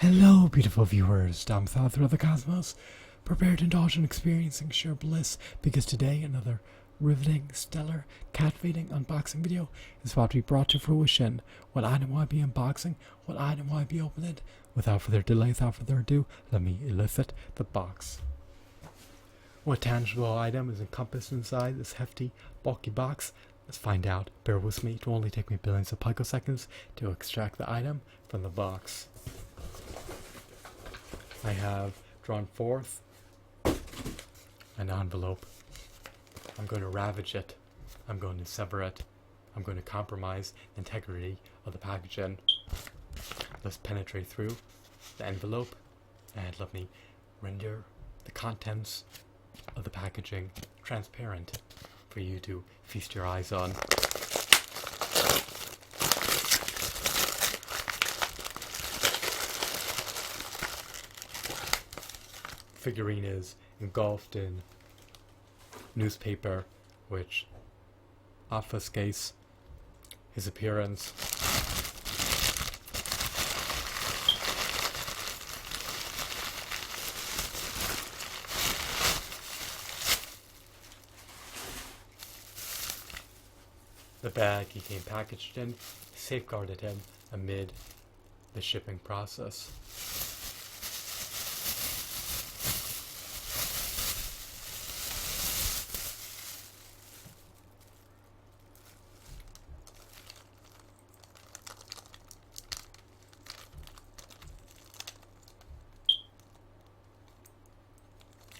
Hello, beautiful viewers, down south throughout the cosmos. Prepare to indulge in experiencing sheer bliss, because today another riveting, stellar, captivating unboxing video is about to be brought to fruition. What item will I be unboxing? What item will I be opening? Without further delay, without further ado, let me elicit the box. What tangible item is encompassed inside this hefty, bulky box? Let's find out. Bear with me. It will only take me billions of picoseconds to extract the item from the box. I have drawn forth an envelope. I'm going to ravage it. I'm going to sever it. I'm going to compromise the integrity of the packaging. Let's penetrate through the envelope and let me render the contents of the packaging transparent for you to feast your eyes on. Figurine is engulfed in newspaper, which obfuscates his appearance. The bag he came packaged in safeguarded him amid the shipping process.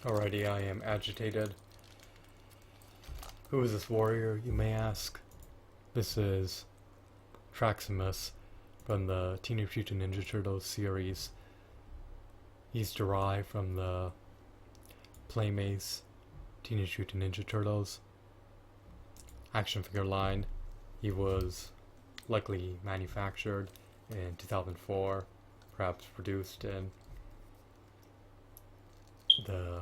Already I am agitated. Who is this warrior, you may ask? This is Traximus from the Teenage Mutant Ninja Turtles series. He's derived from the Playmates Teenage Mutant Ninja Turtles action figure line. He was likely manufactured in 2004, perhaps produced in the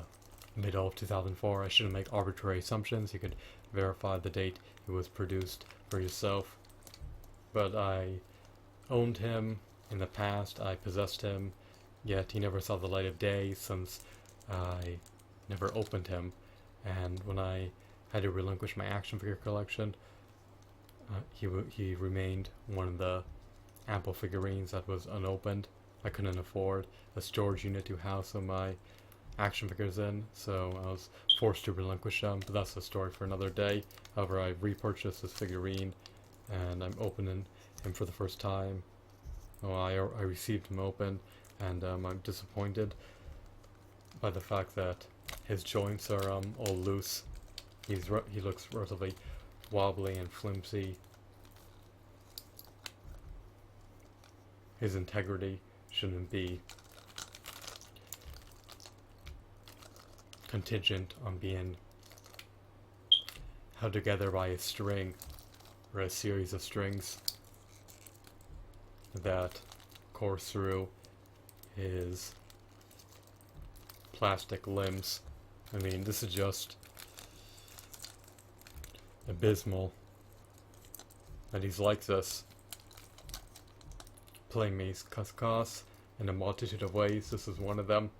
middle of 2004. I shouldn't make arbitrary assumptions. You could verify the date it was produced for yourself. But I owned him in the past. I possessed him, yet he never saw the light of day since I never opened him. And when I had to relinquish my action figure collection, he remained one of the ample figurines that was unopened. I couldn't afford a storage unit to house some of my action figures in, so I was forced to relinquish them, but that's a story for another day. However, I repurchased this figurine and I'm opening him for the first time. I received him open, and I'm disappointed by the fact that his joints are all loose. He looks relatively wobbly and flimsy. His integrity shouldn't be contingent on being held together by a string or a series of strings that course through his plastic limbs. I mean, this is just abysmal that he's like this. Playmates Cuscos in a multitude of ways. This is one of them.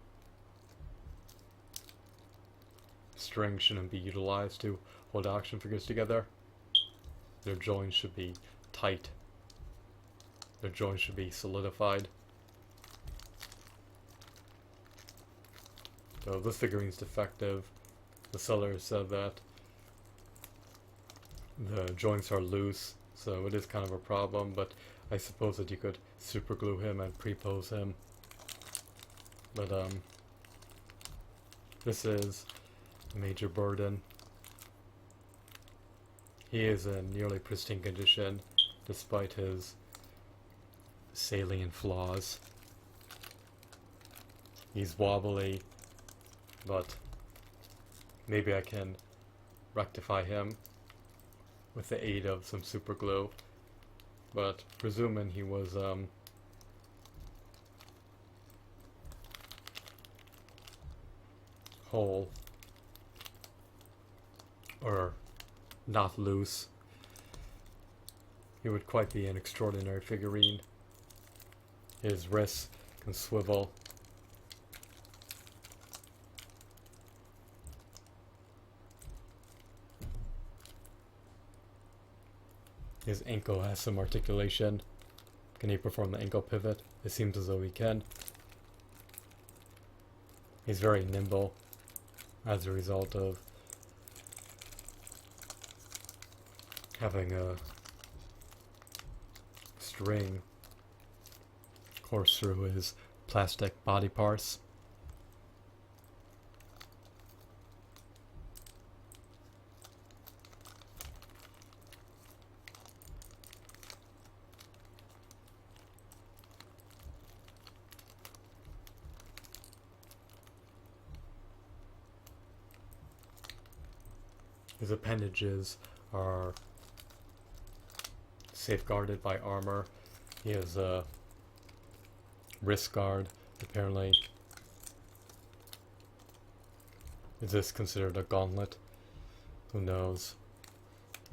Strings shouldn't be utilized to hold action figures together. Their joints should be tight. Their joints should be solidified. So this figurine's defective. The seller said that the joints are loose, so it is kind of a problem, but I suppose that you could super glue him and pre-pose him. But this is a major burden. He is in nearly pristine condition despite his salient flaws. He's wobbly, but maybe I can rectify him with the aid of some super glue. But presuming he was whole or not loose, he would quite be an extraordinary figurine. His wrists can swivel. His ankle has some articulation. Can he perform the ankle pivot? It seems as though he can. He's very nimble as a result of having a string course through his plastic body parts. His appendages are safeguarded by armor. He has a wrist guard, apparently. Is this considered a gauntlet? Who knows?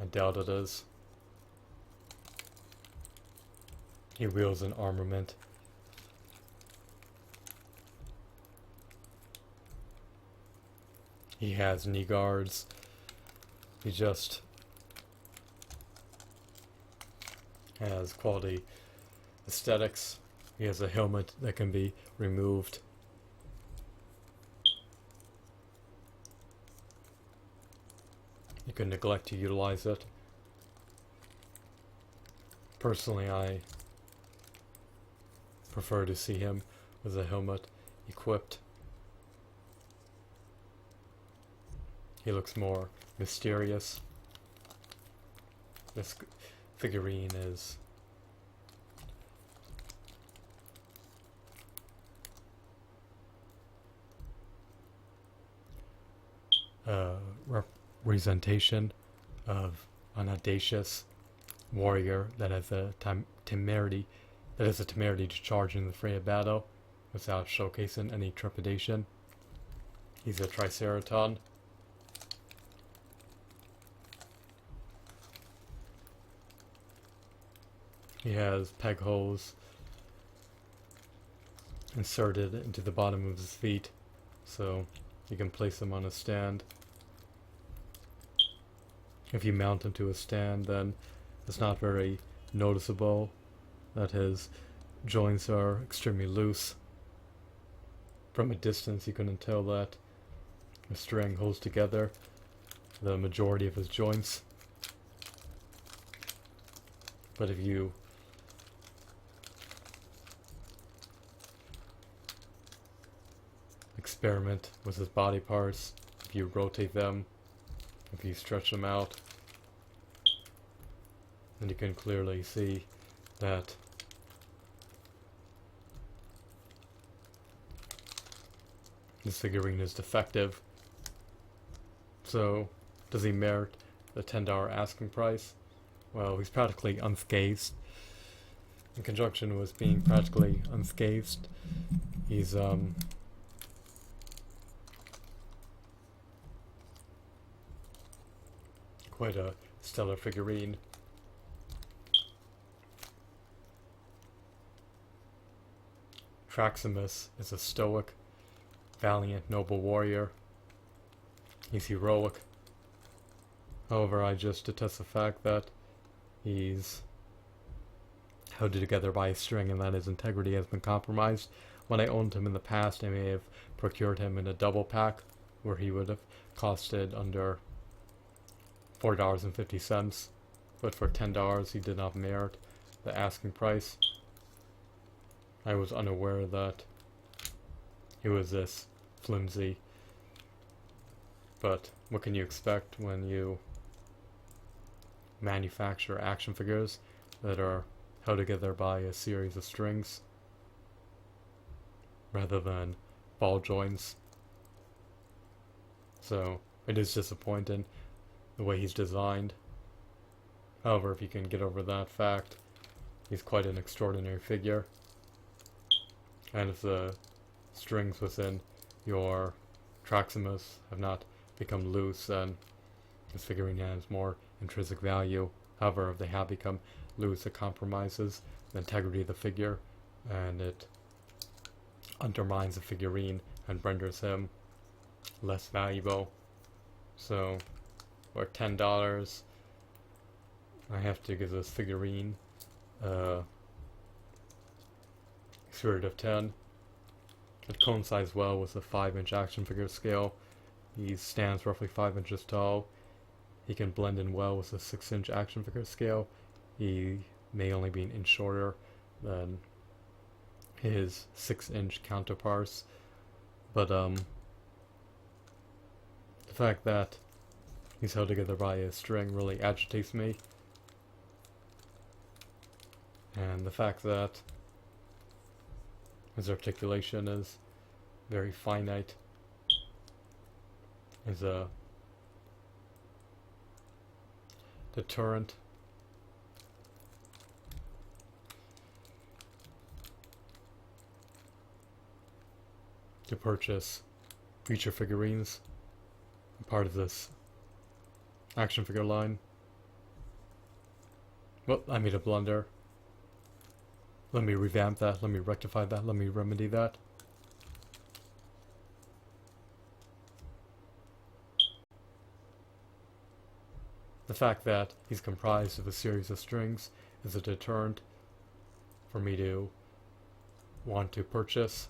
I doubt it is. He wields an armament. He has knee guards. He just has quality aesthetics. He has a helmet that can be removed. You can neglect to utilize it. Personally, I prefer to see him with a helmet equipped. He looks more mysterious. This figurine is a representation of an audacious warrior that has a temerity to charge in the fray of battle without showcasing any trepidation. He's a Triceraton. He has peg holes inserted into the bottom of his feet, so you can place them on a stand. If you mount him to a stand, then it's not very noticeable that his joints are extremely loose. From a distance, you can tell that the string holds together the majority of his joints. But if you experiment with his body parts, if you rotate them, if you stretch them out, then you can clearly see that this figurine is defective. So, does he merit the $10 asking price? Well, he's practically unscathed. In conjunction with being practically unscathed, he's quite a stellar figurine. Traximus is a stoic, valiant, noble warrior. He's heroic. However, I just detest the fact that he's held together by a string and that his integrity has been compromised. When I owned him in the past, I may have procured him in a double pack where he would have costed under $4.50, but for $10 he did not merit the asking price. I was unaware that he was this flimsy, but what can you expect when you manufacture action figures that are held together by a series of strings rather than ball joints? So it is disappointing the way he's designed. However, if you can get over that fact, he's quite an extraordinary figure. And if the strings within your Traximus have not become loose, then this figurine has more intrinsic value. However, if they have become loose, it compromises the integrity of the figure, and it undermines the figurine and renders him less valuable. So for $10, I have to give this figurine Spirit of 10. It coincides well with the 5-inch action figure scale. He stands roughly 5 inches tall. He can blend in well with the 6-inch action figure scale. He may only be an inch shorter than his 6-inch counterparts, but the fact that he's held together by a string really agitates me, and the fact that his articulation is very finite is a deterrent. To purchase feature figurines, part of this action figure line. Well, I made a blunder. Let me revamp that, let me rectify that, let me remedy that. The fact that he's comprised of a series of strings is a deterrent for me to want to purchase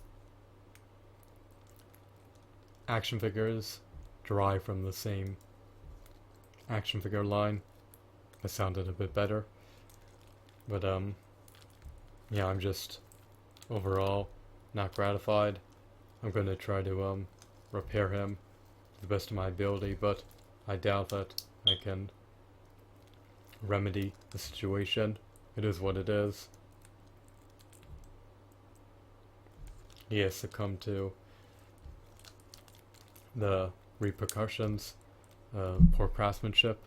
action figures derived from the same action figure line. That sounded a bit better. But yeah, I'm just overall not gratified. I'm going to try to repair him to the best of my ability, but I doubt that I can remedy the situation. It is what it is. He has succumbed to the repercussions of poor craftsmanship.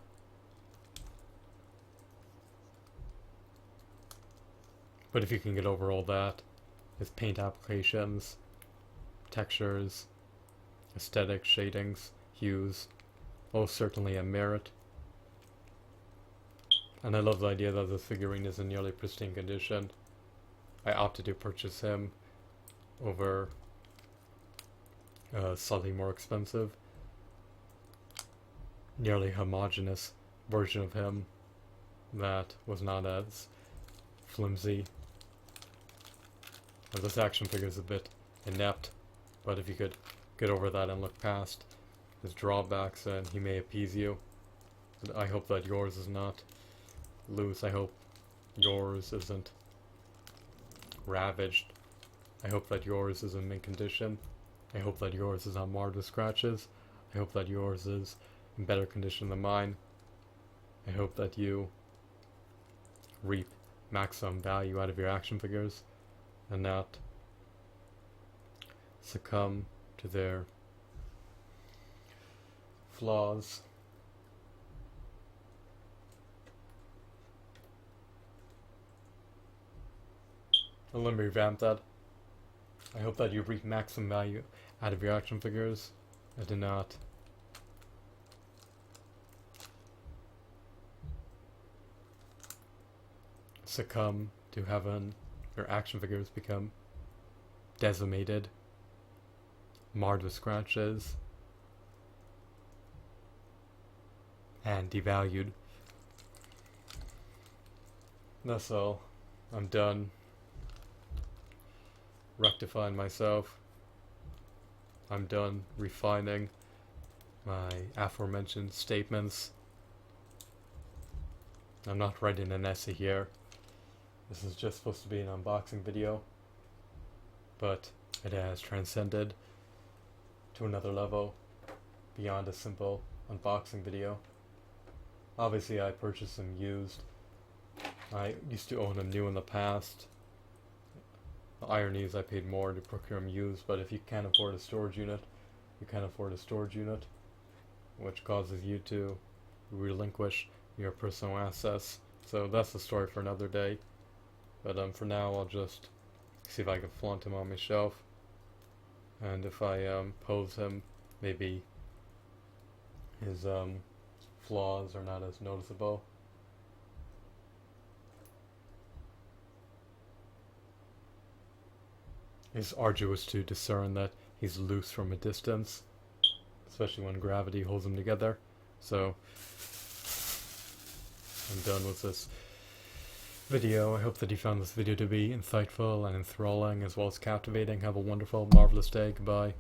But if you can get over all that, his paint applications, textures, aesthetic shadings, hues, most certainly a merit. And I love the idea that this figurine is in nearly pristine condition. I opted to purchase him over a slightly more expensive, nearly homogeneous version of him that was not as flimsy. And this action figure is a bit inept, but if you could get over that and look past his drawbacks, then he may appease you. I hope that yours is not loose. I hope yours isn't ravaged. I hope that yours is in mint condition. I hope that yours is not marred with scratches. I hope that yours is in better condition than mine. I hope that you reap maximum value out of your action figures and not succumb to their flaws. And let me revamp that. I hope that you reap maximum value out of your action figures and do not succumb to having your action figures become decimated, marred with scratches, and devalued. That's all. I'm done rectifying myself. I'm done refining my aforementioned statements. I'm not writing an essay here. This is just supposed to be an unboxing video, but it has transcended to another level beyond a simple unboxing video. Obviously, I purchased them used. I used to own them new in the past. The irony is I paid more to procure them used, but if you can't afford a storage unit, you can't afford a storage unit, which causes you to relinquish your personal assets. So that's the story for another day. But for now, I'll just see if I can flaunt him on my shelf. And if I pose him, maybe his flaws are not as noticeable. It's arduous to discern that he's loose from a distance, especially when gravity holds them together. So I'm done with this video. I hope that you found this video to be insightful and enthralling as well as captivating. Have a wonderful, marvelous day. Goodbye.